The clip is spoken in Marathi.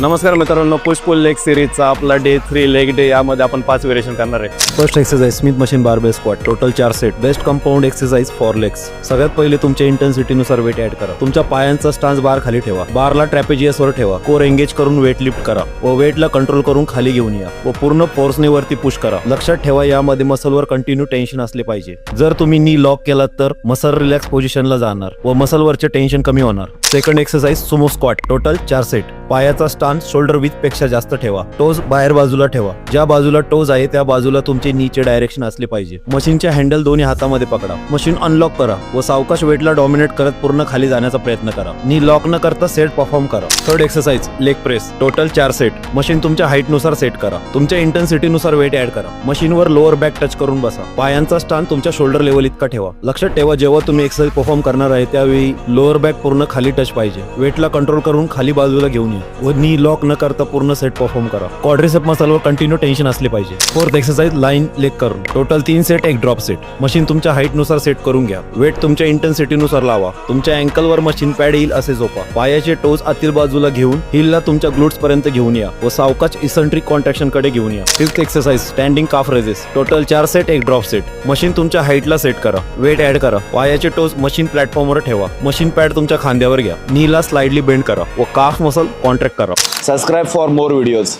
नमस्कार मित्रांनो, पुश पुल लेग सिरीजचा आपला डे 3 लेग डे यामध्ये आपण 5 व्हेरिएशन करणार आहे. First exercise Smith machine barbell squat, total 4 set. Best compound exercise for legs. सगळ्यात पहिले तुमच्या इंटेन्सिटीनुसार वेट ऍड करा. तुमच्या पायांचा स्टान्स बार खाली ठेवा. बारला ट्रॅपेजियस वर ठेवा. कोर एंगेज करून वेट लिफ्ट करा व वेटला कंट्रोल करून खाली घेऊन या व पूर्ण फोर्सने वरती पुश करा. लक्षात ठेवा, यामध्ये मसलवर कंटिन्यू टेन्शन असले पाहिजे. जर तुम्ही नी लॉक केलात तर मसल रिलॅक्स पोझिशनला जाणार व मसलवरचे टेन्शन कमी होणार. Second exercise Sumo squat, total 4 set. पायाचा स्टान्स शोल्डर विथ पेक्षा जास्त ठेवा. टोज बाहेर बाजूला ठेवा. ज्या बाजूला टोज आहे त्या बाजूला तुमचे नीचे डायरेक्शन असले पाहिजे. मशीनच्या हँडल दोन्ही हातामध्ये पकडा. मशीन अनलॉक करा व सावकाश वेटला डॉमिनेट करत पूर्ण खाली जाण्याचा प्रयत्न करा. नी लॉक न करता सेट परफॉर्म करा. Third exercise leg press, total 4 set. Machine तुमच्या हाईट नुसार सेट करा. तुमच्या इंटेन्सिटीनुसार वेट ऍड करा. मशीनवर लोअर बॅक टच करून बसा. पायांचा स्टान तुमच्या शोल्डर लेवल इतका ठेवा. लक्षात ठेवा, जेव्हा तुम्ही एक्सरसाइज परफॉर्म करणार आहे त्यावेळी लोअर बॅक पूर्ण खाली टच पाहिजे. वेटला कंट्रोल करून खाली बाजूला घेऊन या व नी लॉक न करता पूर्ण सेट परफॉर्म करा. क्वाड्रिसेप मसलवर कंटिन्यू टेन्शन असले पाहिजे. फोर्थ एक्सरसाइज लाईन लेग करून, टोटल 3 सेट, एक ड्रॉप सेट. मशीन तुमच्या हाईट नुसार सेट करून घ्या. वेट तुमच्या इंटेन्सिटीनुसार लावा. तुमच्या अँकलवर मशीन पॅड येईल असे झोपा. पायाचे टोज आतील बाजूला घेऊन हिलला तुमच्या ग्लूट्स पर्यंत घेऊन या व सावकाश इसेंट्रिक कॉन्ट्रॅक्शन कडे घेऊन या. फिफ्थ एक्सरसाइज स्टँडिंग काफ रेजेस, टोटल 4 सेट, एक ड्रॉप सेट. मशीन तुमच्या हाईटला सेट करा. वेट ऍड करा. पायाचे टोज मशीन प्लॅटफॉर्मवर ठेवा. मशीन पॅड तुमच्या खांद्यावर घ्या. नीला स्लाइडली बेंड करा व काफ मसल कॉन्ट्रॅक्ट करा. Subscribe for more videos.